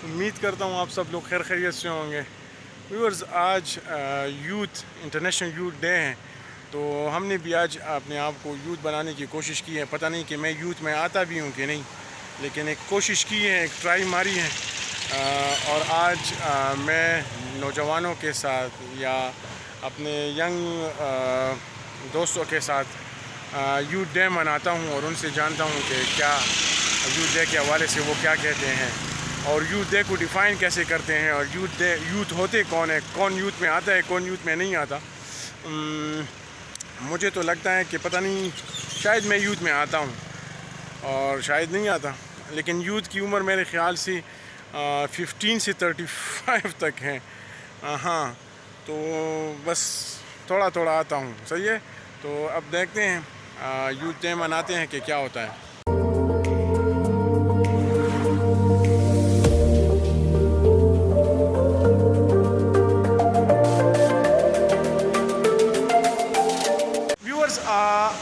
امید کرتا ہوں آپ سب لوگ خیر خیریت سے ہوں گے. ویورز, آج یوتھ انٹرنیشنل یوتھ ڈے ہے, تو ہم نے بھی آج اپنے آپ کو یوتھ بنانے کی کوشش کی ہے. پتہ نہیں کہ میں یوتھ میں آتا بھی ہوں کہ نہیں, لیکن ایک کوشش کی ہے, ایک ٹرائی ماری ہے. اور آج میں نوجوانوں کے ساتھ یا اپنے ینگ دوستوں کے ساتھ یوتھ ڈے مناتا ہوں, اور ان سے جانتا ہوں کہ کیا یوتھ ڈے کے حوالے سے وہ کیا کہتے ہیں, اور یوتھ ڈے کو ڈیفائن کیسے کرتے ہیں, اور یوتھ ہوتے کون ہے, کون یوتھ میں آتا ہے, کون یوتھ میں نہیں آتا. مجھے تو لگتا ہے کہ پتہ نہیں, شاید میں یوتھ میں آتا ہوں اور شاید نہیں آتا, لیکن یوتھ کی عمر میرے خیال سے 15 سے 35 تک ہے. ہاں, تو بس تھوڑا تھوڑا آتا ہوں. صحیح ہے, تو اب دیکھتے ہیں یوتھ ڈے مناتے ہیں کہ کیا ہوتا ہے.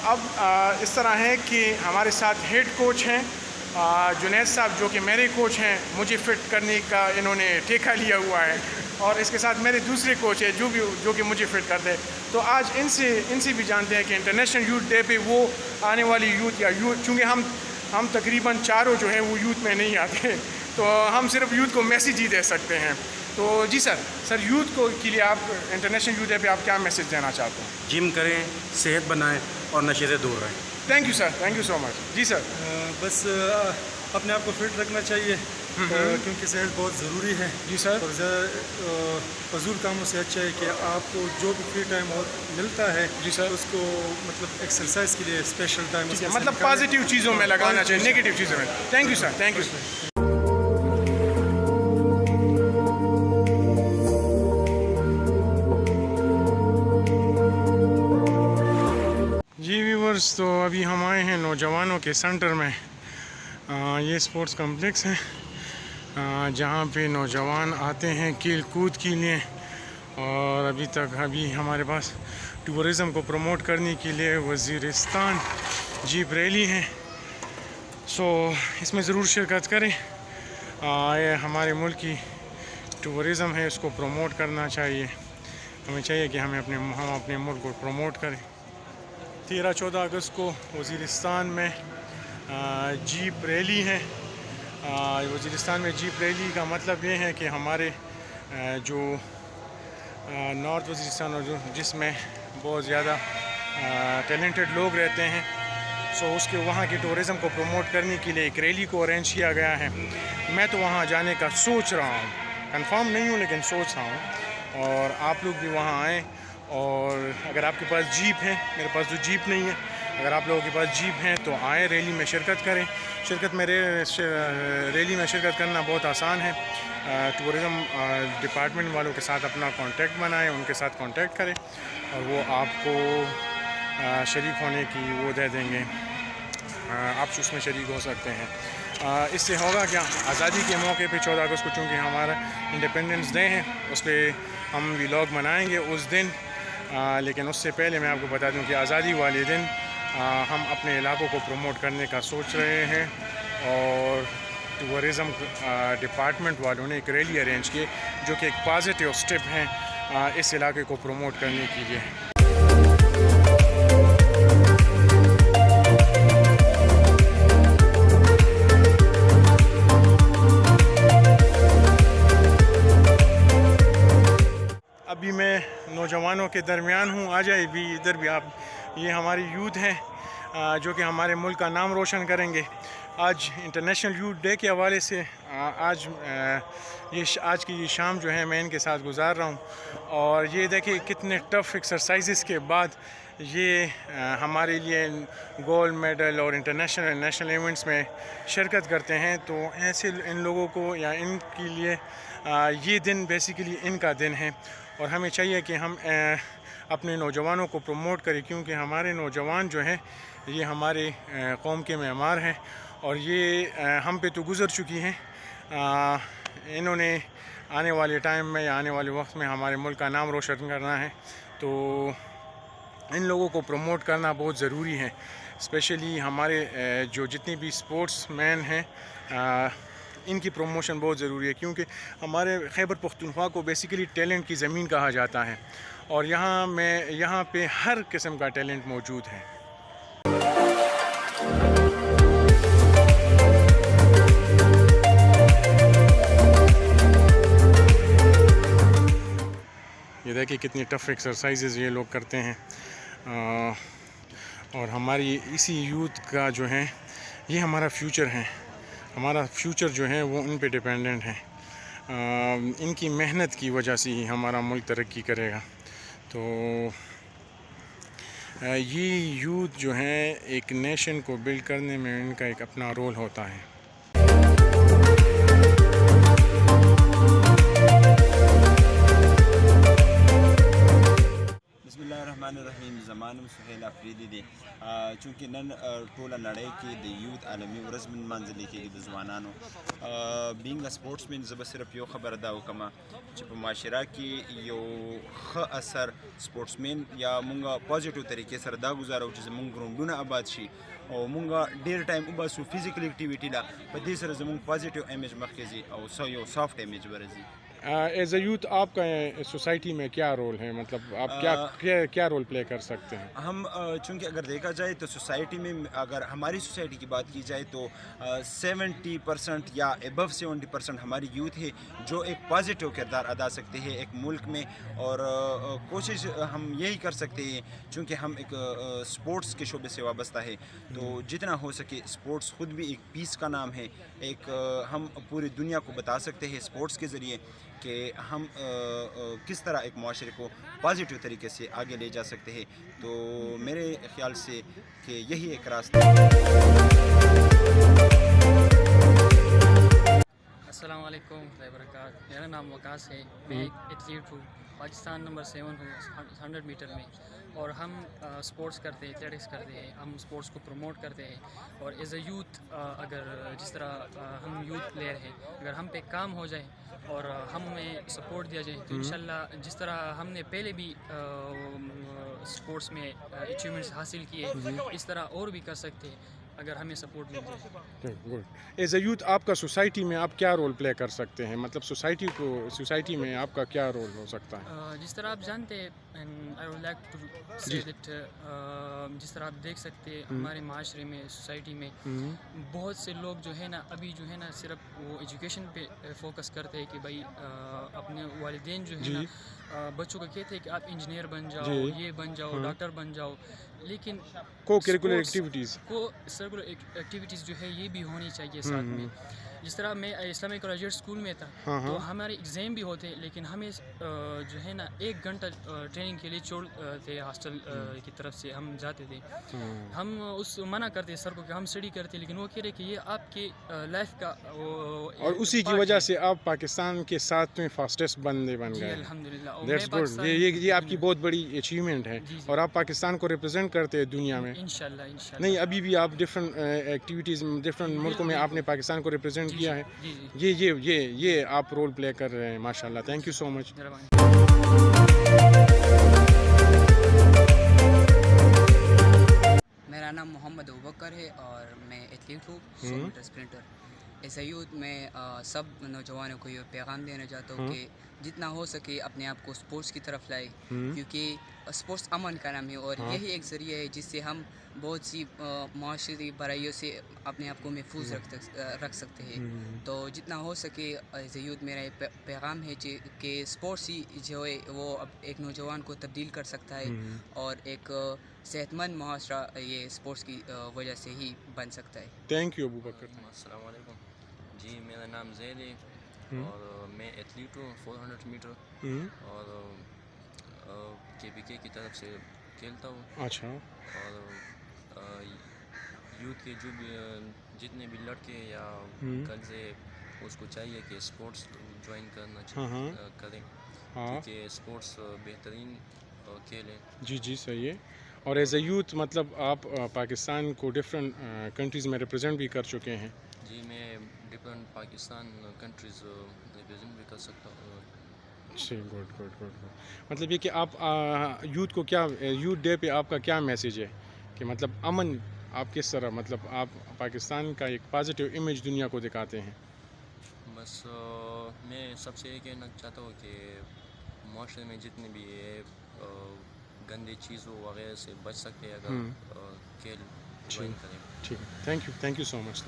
اب اس طرح ہے کہ ہمارے ساتھ ہیڈ کوچ ہیں جنید صاحب, جو کہ میرے کوچ ہیں. مجھے فٹ کرنے کا انہوں نے ٹھیکہ لیا ہوا ہے, اور اس کے ساتھ میرے دوسرے کوچ ہیں جو کہ مجھے فٹ کرتے ہیں. تو آج ان سے بھی جانتے ہیں کہ انٹرنیشنل یوتھ ڈے پہ وہ آنے والی یوتھ یا یوتھ, چونکہ ہم تقریباً چاروں جو ہیں وہ یوتھ میں نہیں آتے, تو ہم صرف یوتھ کو میسیج ہی دے سکتے ہیں. تو جی سر یوتھ کو کے لیے آپ انٹرنیشنل یوتھ ڈے پہ آپ کیا میسیج دینا چاہتے ہیں؟ جم کریں, صحت بنائیں اور نشے سے دور رہیں. Thank you sir, thank you so much. جی سر. بس اپنے آپ کو فٹ رکھنا چاہیے, کیونکہ صحت بہت ضروری ہے. جی سر. اور فضول کاموں سے اچھا ہے کہ آپ کو جو بھی فری ٹائم ملتا ہے, جی سر, اس کو مطلب ایکسرسائز کے لیے اسپیشل ٹائم, مطلب پازیٹیو چیزوں میں لگانا چاہیے, نیگیٹو چیزوں میں. Thank you sir, thank you. جی ویورز, تو ابھی ہم آئے ہیں نوجوانوں کے سینٹر میں. یہ اسپورٹس کمپلیکس ہے جہاں پہ نوجوان آتے ہیں کھیل کود کے لیے, اور ابھی ہمارے پاس ٹورزم کو پروموٹ کرنے کے لیے وزیرستان جیپ ریلی ہے. سو اس میں ضرور شرکت کریں. یہ ہمارے ملک کی ٹورزم ہے, اس کو پروموٹ کرنا چاہیے. ہمیں چاہیے کہ ہم اپنے ملک کو پروموٹ کریں. 13-14 اگست کو وزیرستان میں جیپ ریلی ہے. وزیرستان میں جیپ ریلی کا مطلب یہ ہے کہ ہمارے جو نارتھ وزیرستان, اور جس میں بہت زیادہ ٹیلنٹڈ لوگ رہتے ہیں, سو اس کے وہاں کے ٹورزم کو پروموٹ کرنے کے لیے ایک ریلی کو ارینج کیا گیا ہے. میں تو وہاں جانے کا سوچ رہا ہوں, کنفرم نہیں ہوں لیکن سوچ رہا ہوں, اور آپ لوگ بھی وہاں آئیں. اور اگر آپ کے پاس جیپ ہے, میرے پاس تو جیپ نہیں ہے, اگر آپ لوگوں کے پاس جیپ ہے تو آئیں, ریلی میں شرکت کریں. ریلی میں شرکت کرنا بہت آسان ہے. ٹورزم ڈپارٹمنٹ والوں کے ساتھ اپنا کانٹیکٹ بنائیں, ان کے ساتھ کانٹیکٹ کریں, اور وہ آپ کو شریک ہونے کی وہ دے دیں گے, آپ اس میں شریک ہو سکتے ہیں. اس سے ہوگا کیا, آزادی کے موقع پہ 14 اگست کو, چونکہ ہمارا انڈیپینڈنس ڈے ہے, اس پہ ہم ولاگ منائیں گے اس دن. لیکن اس سے پہلے میں آپ کو بتا دوں کہ آزادی والے دن ہم اپنے علاقوں کو پروموٹ کرنے کا سوچ رہے ہیں, اور ٹورزم ڈپارٹمنٹ والوں نے ایک ریلی ارینج کی, جو کہ ایک پازیٹیو سٹیپ ہیں اس علاقے کو پروموٹ کرنے کے لیے. ابھی میں نوجوانوں کے درمیان ہوں, آ جائے بھی ادھر بھی آپ. یہ ہماری یوتھ ہیں جو کہ ہمارے ملک کا نام روشن کریں گے. آج انٹرنیشنل یوتھ ڈے کے حوالے سے آج کی یہ شام جو ہے میں ان کے ساتھ گزار رہا ہوں, اور یہ دیکھیں کتنے ٹف ایکسرسائزز کے بعد یہ ہمارے لیے گولڈ میڈل اور انٹرنیشنل نیشنل ایونٹس میں شرکت کرتے ہیں. تو ایسے ان لوگوں کو یا ان کے لیے یہ دن بیسیکلی ان کا دن ہے, اور ہمیں چاہیے کہ ہم اپنے نوجوانوں کو پروموٹ کریں, کیونکہ ہمارے نوجوان جو ہیں یہ ہمارے قوم کے معمار ہیں, اور یہ ہم پہ تو گزر چکی ہیں. انہوں نے آنے والے ٹائم میں یا آنے والے وقت میں ہمارے ملک کا نام روشن کرنا ہے, تو ان لوگوں کو پروموٹ کرنا بہت ضروری ہے. اسپیشلی ہمارے جو جتنی بھی سپورٹس مین ہیں ان کی پروموشن بہت ضروری ہے، کیونکہ ہمارے خیبر پختونخوا کو بیسیکلی ٹیلنٹ کی زمین کہا جاتا ہے، اور یہاں پہ ہر قسم کا ٹیلنٹ موجود ہے۔ یہ دیکھیں کتنی ٹف ایکسرسائزز یہ لوگ کرتے ہیں، اور ہماری اسی یوتھ کا جو ہے یہ ہمارا فیوچر ہے، ہمارا فیوچر جو ہے وہ ان پہ ڈپینڈنٹ ہے، ان کی محنت کی وجہ سے ہی ہمارا ملک ترقی کرے گا۔ تو یہ یوتھ جو ہے ایک نیشن کو بلڈ کرنے میں ان کا ایک اپنا رول ہوتا ہے۔ بسم الله الرحمن الرحیم. زمانم سهیل افریدی دی. چونکه نن ټوله نړۍ کې د یوت عالمي ورځ نمانځل کېږي د ځوانانو. بینګ ا سپورټسمن زه به صرف یو خبره دا وکم چې په معاشره کې یو ښه اثر سپورټسمن یا مونږ پازیټیو طریقې سره دا گزارو چې زمونږ ګراوندونه آباد شي او مونږ ډیر ټایم وباسو فزیکل اکټیویټي لا په دې سره زمونږ پازیټیو امیج مخکې ځي او یو سافټ امیج ورځي. ایز اے یوتھ آپ کا سوسائٹی میں کیا رول ہے، مطلب آپ کیا رول پلے کر سکتے ہیں؟ ہم چونکہ اگر دیکھا جائے تو سوسائٹی میں اگر ہماری سوسائٹی کی بات کی جائے تو 70% یا ابو 70% ہماری یوتھ ہے جو ایک پازیٹیو کردار ادا سکتے ہیں ایک ملک میں، اور کوشش ہم یہی کر سکتے ہیں چونکہ ہم ایک سپورٹس کے شعبے سے وابستہ ہے تو جتنا ہو سکے سپورٹس خود بھی ایک پیس کا نام ہے، ایک ہم پوری دنیا کو بتا سکتے ہیں سپورٹس کے ذریعے کہ ہم کس طرح ایک معاشرے کو پازیٹیو طریقے سے آگے لے جا سکتے ہیں. تو میرے خیال سے کہ یہی ایک راستہ ہے. السلام علیکم ورحمۃ اللہ وبرکاتہ. میرا نام وقاص ہے، میں ایک ایتھلیٹ ہوں، پاکستان نمبر 7 ہوں 100 میٹر میں، اور ہم سپورٹس کرتے ہیں، ایتھلیٹکس کرتے ہیں، ہم سپورٹس کو پروموٹ کرتے ہیں، اور ایز اے یوتھ اگر جس طرح ہم یوتھ پلیئر ہیں اگر ہم پہ کام ہو جائے اور ہمیں سپورٹ دیا جائے تو انشاءاللہ جس طرح ہم نے پہلے بھی سپورٹس میں اچیومنٹس حاصل کیے اس طرح اور بھی کر سکتے ہیں اگر ہمیں سپورٹ مل جائے. گڈ. ایز اے یوتھ آپ کا سوسائٹی میں آپ کیا رول پلے کر سکتے ہیں، مطلب سوسائٹی میں آپ کا کیا رول ہو سکتا ہے؟ جس طرح آپ جانتے ہیں آئی ووڈ لائک ٹو سے دیٹ جس طرح آپ دیکھ سکتے ہیں ہمارے معاشرے میں سوسائٹی میں بہت سے لوگ جو ہے نا ابھی جو ہے نا صرف وہ ایجوکیشن پہ فوکس کرتے ہیں کہ بھائی اپنے والدین جو ہے نا بچوں کو کہتے ہیں کہ آپ انجینئر بن جاؤ، یہ بن جاؤ، ڈاکٹر بن جاؤ، لیکن کو کریکولر ایکٹیویٹیز جو ہے یہ بھی ہونی چاہیے ساتھ میں. جس طرح میں اسلامک گریجویٹ اسکول میں تھا تو ہمارے ایگزام بھی ہوتے لیکن ہمیں جو ہے نا 1 گھنٹہ ٹریننگ کے لیے چھوڑتے ہاسٹل کی طرف سے ہم جاتے تھے. ہم اس منع کرتے سر کو کہ ہم اسٹڈی کرتے، لیکن وہ کہہ رہے کہ یہ آپ کے لائف کا اور اسی کی وجہ سے آپ پاکستان کے 7ویں فاسٹسٹ بندے بن گئے. الحمدللہ. That's good. یہ آپ کی بہت بڑی اچیومنٹ ہے اور آپ پاکستان کو ریپرزینٹ کرتے ہیں دنیا میں. انشاءاللہ نہیں، ابھی بھی آپ ڈفرینٹ ایکٹیویٹیز ڈفرینٹ ملکوں میں آپ نے پاکستان کو ریپرزینٹ کیا ہے. یہ آپ رول پلے کر رہے ہیں ماشاءاللہ. تھینک یو سو مچ. میرا نام محمد ابوبکر ہے اور میں ایتھلیٹ ہوں 100 meter sprinter. As a youth میں سب نوجوانوں کو یہ پیغام دینا چاہتا ہوں کہ جتنا ہو سکے اپنے آپ کو سپورٹس کی طرف لائے، کیونکہ سپورٹس امن کا نام ہے اور یہی ایک ذریعہ ہے جس سے ہم بہت سی معاشرتی برائیوں سے اپنے آپ کو محفوظ رکھ سکتے ہیں. تو جتنا ہو سکے ایز اے یوتھ میرا یہ پیغام ہے کہ سپورٹس ہی جو ہے وہ اب ایک نوجوان کو تبدیل کر سکتا ہے اور ایک صحت مند معاشرہ یہ سپورٹس کی وجہ سے ہی بن سکتا ہے. Thank you Abubakar. السلام علیکم. جی میرا نام زید ہے اور میں ایتھلیٹ ہوں 400 میٹر اور KPK کی طرف سے کھیلتا ہوں. اچھا. اور یوتھ کے جو بھی جتنے بھی لڑکے یا گرلز ہے اس کو چاہیے کہ اسپورٹس جوائن کریں کیونکہ اسپورٹس بہترین کھیل ہے. جی صحیح ہے. اور ایز اے یوتھ مطلب آپ پاکستان کو ڈفرینٹ کنٹریز میں ریپرزینٹ بھی کر چکے ہیں. جی میں ڈفرینٹ پاکستان کنٹریز ریپرزینٹ بھی کر سکتا ہوں. جی گڈ. مطلب یہ کہ آپ یوتھ کو کیا یوتھ ڈے پہ آپ کا کیا میسیج ہے کہ مطلب امن آپ کس طرح مطلب آپ پاکستان کا ایک پازیٹیو امیج دنیا کو دکھاتے ہیں؟ بس میں سب سے یہ کہنا چاہتا ہوں کہ معاشرے میں جتنے بھی یہ گندی چیزوں وغیرہ سے بچ سکتے ہیں اگر کھیل جوائن کریں. ٹھیک ہے, تھینک یو سو مچ.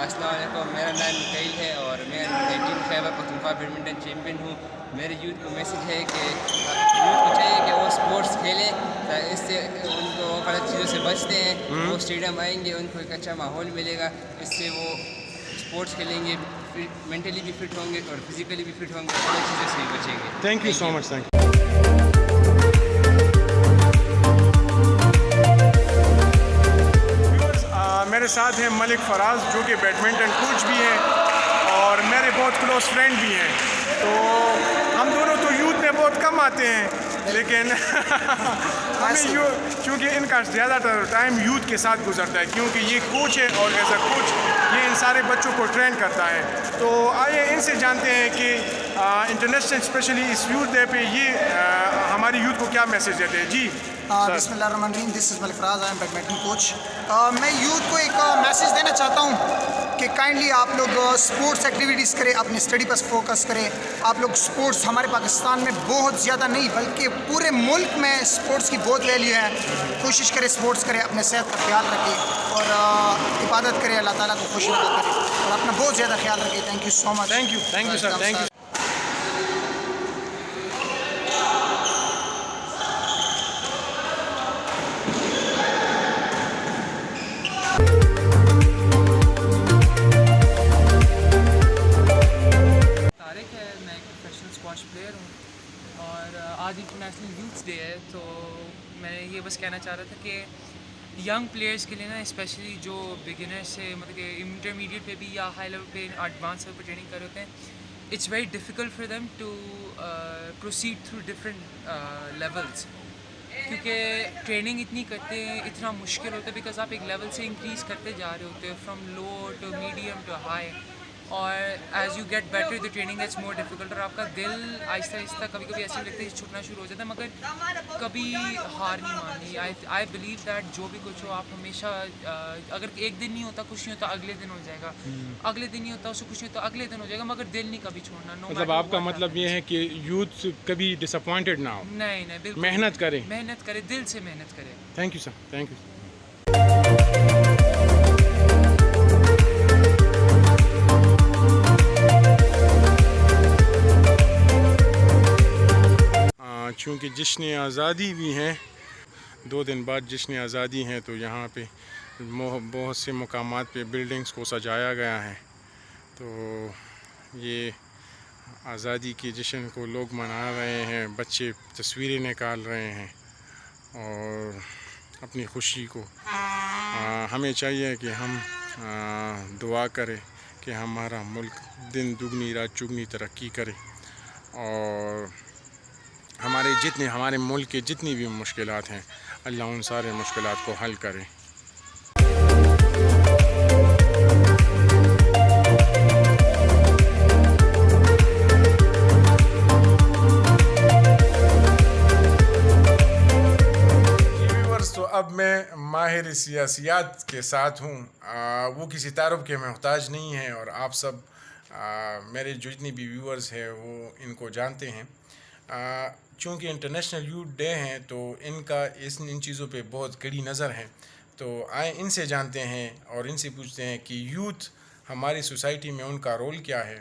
السلام علیکم, میرا نام مکیل ہے اور میں 19 خیبر پختونخوا بیڈمنٹن چیمپئن ہوں. میرے یوتھ کو میسج ہے کہ یوتھ کو چاہیے کہ وہ اسپورٹس کھیلیں, اس سے ان کو غلط چیزوں سے بچتے ہیں. وہ اسٹیڈیم آئیں گے, ان کو ایک اچھا ماحول ملے گا, اس سے وہ اسپورٹس کھیلیں گے, مینٹلی بھی فٹ ہوں گے اور فزیکلی بھی فٹ ہوں گے, غلط چیزوں سے بھی بچیں گے. تھینک یو سو مچ. میرے ساتھ ہیں ملک فراز جو کہ بیڈمنٹن کوچ بھی ہیں اور میرے بہت کلوز فرینڈ بھی ہیں. تو ہم دونوں تو یوتھ میں بہت کم آتے ہیں, لیکن ہمیں چونکہ ان کا زیادہ تر ٹائم یوتھ کے ساتھ گزرتا ہے, کیونکہ یہ کوچ ہے اور ایز اے کوچ یہ ان سارے بچوں کو ٹرین کرتا ہے. تو آئیے ان سے جانتے ہیں کہ انٹرنیشنل اسپیشلی اس یوتھ ڈے پہ یہ ہماری یوتھ کو کیا میسج دیتے ہیں. جی بسم اللہ الرحمن الرحیم. دس از ملک فراز, آئی ایم بیڈمنٹن کوچ. میں یوتھ کو ایک میسج دینا چاہتا ہوں کہ کائنڈلی آپ لوگ اسپورٹس ایکٹیویٹیز کریں, اپنی اسٹڈی پر فوکس کریں. آپ لوگ اسپورٹس ہمارے پاکستان میں بہت زیادہ نہیں بلکہ پورے ملک میں اسپورٹس کی بہت ویلیو ہے. کوشش کریں اسپورٹس کریں, اپنے صحت کا خیال رکھیں اور عبادت کریں, اللہ تعالیٰ کو خوش رکھا کریں اور اپنا بہت زیادہ خیال رکھیں. Thank you so much. Thank you sir, thank you. Tariq ہے, میں ایک پروفیشنل اسکواش پلیئر ہوں اور آج انٹرنیشنل یوتھس ڈے ہے. تو میں یہ بس کہنا چاہ رہا تھا کہ ینگ پلیئرس کے لیے نا اسپیشلی جو بگنرس سے مطلب کہ انٹرمیڈیٹ پہ بھی یا ہائی لیول پہ ایڈوانس لیول پہ ٹریننگ کر رہے ہوتے ہیں, it's very difficult for them to proceed through different levels, کیونکہ ٹریننگ اتنی کرتے ہیں اتنا مشکل ہوتا ہے بیکاز آپ ایک لیول سے انکریز کرتے جا رہے ہوتے ہیں from low to medium to high, اور as you get better the training it's more difficult, اور آپ کا دل آہستہ آہستہ کبھی کبھی ایسے لگتا ہے چھوٹنا شروع ہو جاتا ہے, مگر کبھی ہار نہیں ماننی. آئی بلیو دیٹ جو بھی کچھ ہو آپ ہمیشہ اگر ایک دن نہیں ہوتا کچھ نہیں ہوتا اگلے دن ہو جائے گا, اگلے دن نہیں ہوتا اس سے کچھ نہیں ہوتا اگلے دن ہو جائے گا, مگر دل نہیں کبھی چھوڑنا. مطلب آپ کا مطلب یہ ہے کہ یوتھ کبھی ڈس اپوائنٹڈ نہ ہو, نہیں بالکل محنت کرے, دل سے محنت کرے. Thank you sir, thank you. چونکہ جشن آزادی بھی ہیں, 2 دن بعد جشن آزادی ہیں, تو یہاں پہ بہت سے مقامات پہ بلڈنگز کو سجایا گیا ہے. تو یہ آزادی کے جشن کو لوگ منا رہے ہیں, بچے تصویریں نکال رہے ہیں اور اپنی خوشی کو ہمیں چاہیے کہ ہم دعا کریں کہ ہمارا ملک دن دگنی رات چگنی ترقی کرے اور ہمارے ملک کے جتنی بھی مشکلات ہیں اللہ ان سارے مشکلات کو حل کرے. تو اب میں ماہر سیاسیات کے ساتھ ہوں, وہ کسی تعارف کے محتاج نہیں ہیں اور آپ سب میرے جو جتنی بھی ویورز ہیں وہ ان کو جانتے ہیں. چونکہ انٹرنیشنل یوتھ ڈے ہیں تو ان کا ان چیزوں پہ بہت کڑی نظر ہے, تو آئیں ان سے جانتے ہیں اور ان سے پوچھتے ہیں کہ یوتھ ہماری سوسائٹی میں ان کا رول کیا ہے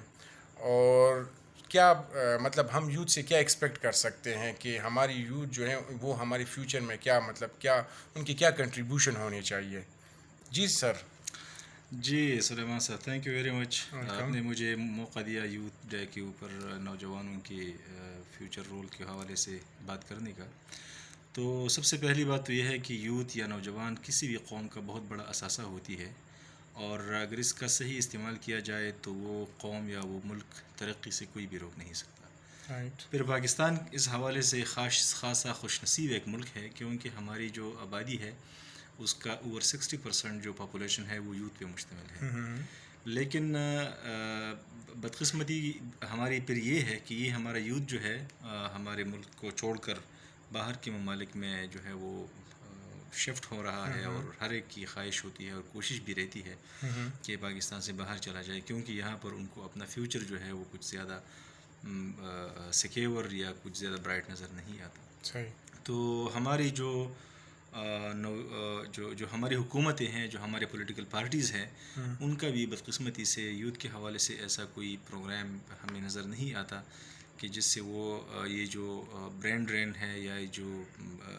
اور کیا مطلب ہم یوتھ سے کیا ایکسپیکٹ کر سکتے ہیں کہ ہماری یوتھ جو ہے وہ ہمارے فیوچر میں کیا مطلب کیا ان کی کیا کنٹریبیوشن ہونی چاہیے. جی سر. جی سلیمان صاحب, تھینک یو ویری مچ. آپ نے مجھے موقع دیا یوتھ ڈے کے اوپر نوجوانوں کے فیوچر رول کے حوالے سے بات کرنے کا. تو سب سے پہلی بات تو یہ ہے کہ یوتھ یا نوجوان کسی بھی قوم کا بہت بڑا اثاثہ ہوتی ہے, اور اگر اس کا صحیح استعمال کیا جائے تو وہ قوم یا وہ ملک ترقی سے کوئی بھی روک نہیں سکتا. پھر پاکستان اس حوالے سے خاصا خوش نصیب ایک ملک ہے کیونکہ ہماری جو آبادی ہے اس کا اوور 60% جو پاپولیشن ہے وہ یوتھ پہ مشتمل ہے. لیکن بدقسمتی ہماری پھر یہ ہے کہ یہ ہمارا یوتھ جو ہے ہمارے ملک کو چھوڑ کر باہر کے ممالک میں جو ہے وہ شفٹ ہو رہا ہے، اور ہر ایک کی خواہش ہوتی ہے اور کوشش بھی رہتی ہے کہ پاکستان سے باہر چلا جائے، کیونکہ یہاں پر ان کو اپنا فیوچر جو ہے وہ کچھ زیادہ سیکیور یا کچھ زیادہ برائٹ نظر نہیں آتا. صحیح. تو ہماری جو ہماری حکومتیں ہیں، جو ہمارے پولیٹیکل پارٹیز ہیں، ان کا بھی بدقسمتی سے یوتھ کے حوالے سے ایسا کوئی پروگرام ہمیں نظر نہیں آتا کہ جس سے وہ یہ جو برین ڈرین ہے یا جو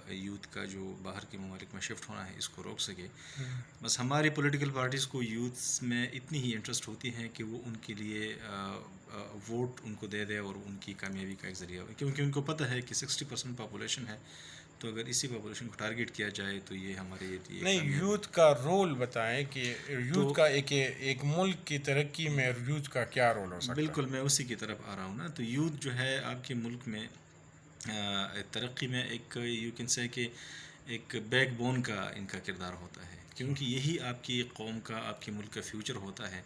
یوتھ کا جو باہر کے ممالک میں شفٹ ہونا ہے اس کو روک سکے. بس ہماری پولیٹیکل پارٹیز کو یوتھس میں اتنی ہی انٹرسٹ ہوتی ہیں کہ وہ ان کے لیے ووٹ ان کو دے دے اور ان کی کامیابی کا ایک ذریعہ ہو، کیونکہ ان کو پتہ ہے کہ 60% پاپولیشن ہے، تو اگر اسی پاپولیشن کو ٹارگٹ کیا جائے تو یہ ہمارے لیے نہیں، یوتھ کا رول بتائیں کہ یوتھ کا ایک ملک کی ترقی میں یوتھ کا کیا رول ہو سکتا ہے؟ بالکل، میں اسی کی طرف آ رہا ہوں نا. تو یوتھ جو ہے آپ کے ملک میں ترقی میں ایک یو کین سے کہ ایک بیک بون کا ان کا کردار ہوتا ہے، کیونکہ یہی آپ کی قوم کا، آپ کے ملک کا فیوچر ہوتا ہے،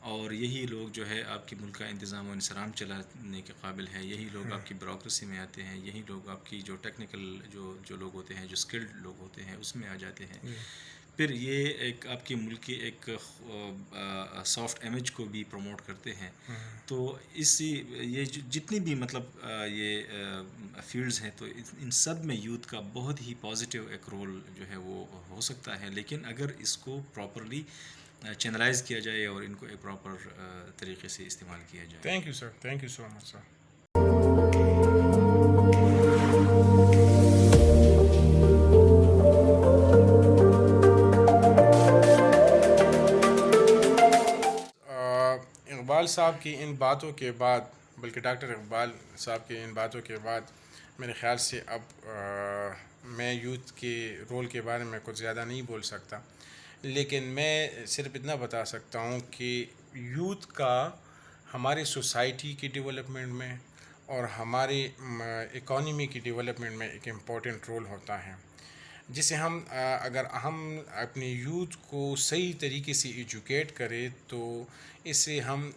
اور یہی لوگ جو ہے آپ کے ملک کا انتظام و انصرام چلانے کے قابل ہے. یہی لوگ آپ کی بیوروکریسی میں آتے ہیں، یہی لوگ آپ کی جو ٹیکنیکل جو لوگ ہوتے ہیں، جو اسکلڈ لوگ ہوتے ہیں اس میں آ جاتے ہیں. پھر یہ ایک آپ کے ملک کی ایک سافٹ امیج کو بھی پروموٹ کرتے ہیں. تو یہ جتنی بھی مطلب یہ فیلڈز ہیں، تو ان سب میں یوتھ کا بہت ہی پازیٹیو ایک رول جو ہے وہ ہو سکتا ہے، لیکن اگر اس کو پراپرلی چینلائز کیا جائے اور ان کو ایک پراپر طریقے سے استعمال کیا جائے. Thank you sir, thank you so much sir. Iqbal صاحب کی ان باتوں کے بعد، بلکہ ڈاکٹر اقبال صاحب کے ان باتوں کے بعد میرے خیال سے اب میں یوتھ کے رول کے بارے میں کچھ زیادہ نہیں بول سکتا، لیکن میں صرف اتنا بتا سکتا ہوں کہ یوتھ کا ہماری سوسائٹی کی ڈیولپمنٹ میں اور ہماری اکانومی کی ڈیولپمنٹ میں ایک امپورٹنٹ رول ہوتا ہے، جسے اگر ہم اپنی یوتھ کو صحیح طریقے سے ایجوکیٹ کریں تو اس سے ہم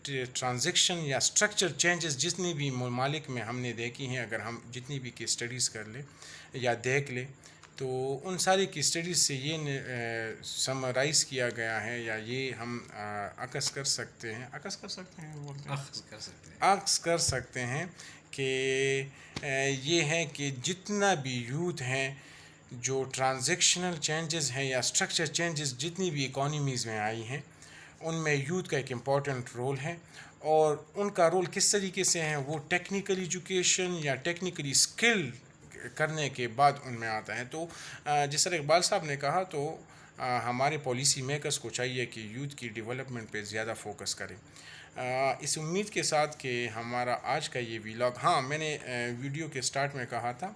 ٹرانزیکشن یا اسٹرکچر چینجز جتنی بھی ممالک میں ہم نے دیکھی ہیں، اگر ہم جتنی بھی کی اسٹڈیز کر لیں یا دیکھ لیں، تو ان ساری کی اسٹڈیز سے یہ سمرائز کیا گیا ہے، یا یہ ہم عکس کر سکتے ہیں کہ یہ ہے کہ جتنا بھی یوتھ ہیں، جو ٹرانزیکشنل چینجز ہیں یا اسٹرکچر چینجز جتنی بھی اکانومیز میں آئی ہیں، ان میں یوتھ کا ایک امپورٹنٹ رول ہے. اور ان کا رول کس طریقے سے ہے، وہ ٹیکنیکل ایجوکیشن یا ٹیکنیکلی اسکل کرنے کے بعد ان میں آتا ہے. تو جس طرح اقبال صاحب نے کہا، تو ہمارے پالیسی میکرز کو چاہیے کہ یوتھ کی ڈیولپمنٹ پہ زیادہ فوکس کریں. اس امید کے ساتھ کہ ہمارا آج کا یہ ویلاگ، ہاں میں نے ویڈیو کے سٹارٹ میں کہا تھا،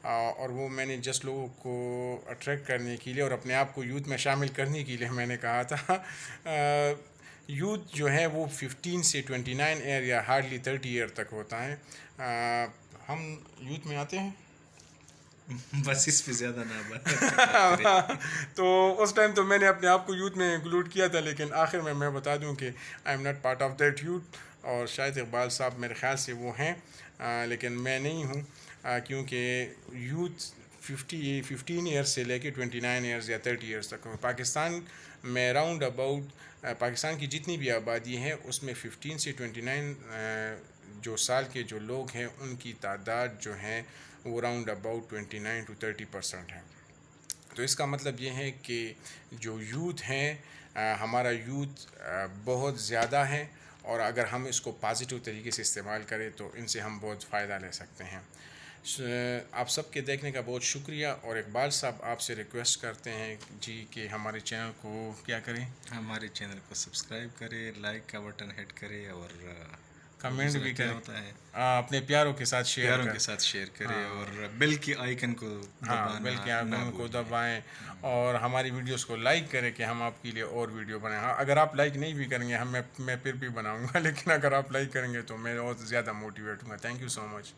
اور وہ میں نے جسٹ لوگوں کو اٹریکٹ کرنے کے لیے اور اپنے آپ کو یوتھ میں شامل کرنے کے لیے میں نے کہا تھا، یوتھ جو ہے وہ 15 سے 29 ایئر یا ہارڈلی 30 ایئر تک ہوتا ہے. ہم یوتھ میں آتے ہیں بس اس پہ زیادہ نہ تو اس ٹائم تو میں نے اپنے آپ کو یوتھ میں انکلوڈ کیا تھا، لیکن آخر میں بتا دوں کہ I am not part of that youth, اور شاید اقبال صاحب میرے خیال سے وہ ہیں، لیکن میں نہیں ہوں، کیونکہ یوتھ 15 ایئرس سے لے کے 29 ایئرس یا 30 ایئرس تک ہوں. پاکستان میں راؤنڈ اباؤٹ پاکستان کی جتنی بھی آبادی ہے اس میں 15 سے 29 جو سال کے جو لوگ ہیں ان کی تعداد جو ہے وہ راؤنڈ اباؤٹ 29 to 30% ہے. تو اس کا مطلب یہ ہے کہ جو یوتھ ہیں، ہمارا یوتھ بہت زیادہ ہے، اور اگر ہم اس کو پازیٹیو طریقے سے استعمال کریں تو ان سے ہم بہت فائدہ لے سکتے ہیں. آپ سب کے دیکھنے کا بہت شکریہ، اور اقبال صاحب آپ سے ریکویسٹ کرتے ہیں جی کہ ہمارے چینل کو کیا کریں، ہمارے چینل کو سبسکرائب کرے، لائک کا بٹن ہٹ کرے، اور کمنٹ بھی کریں، ہوتا ہے اپنے پیاروں کے ساتھ شیئر کرے، اور بیل کے آئیکن کو بیل کے آئیکن کو دبائیں، اور ہماری ویڈیوز کو لائک کریں کہ ہم آپ کے لیے اور ویڈیو بنائیں. ہاں اگر آپ لائک نہیں بھی کریں گے میں پھر بھی بناؤں گا، لیکن اگر آپ لائک کریں گے تو میں اور زیادہ موٹیویٹ ہوں گا. Thank you so much.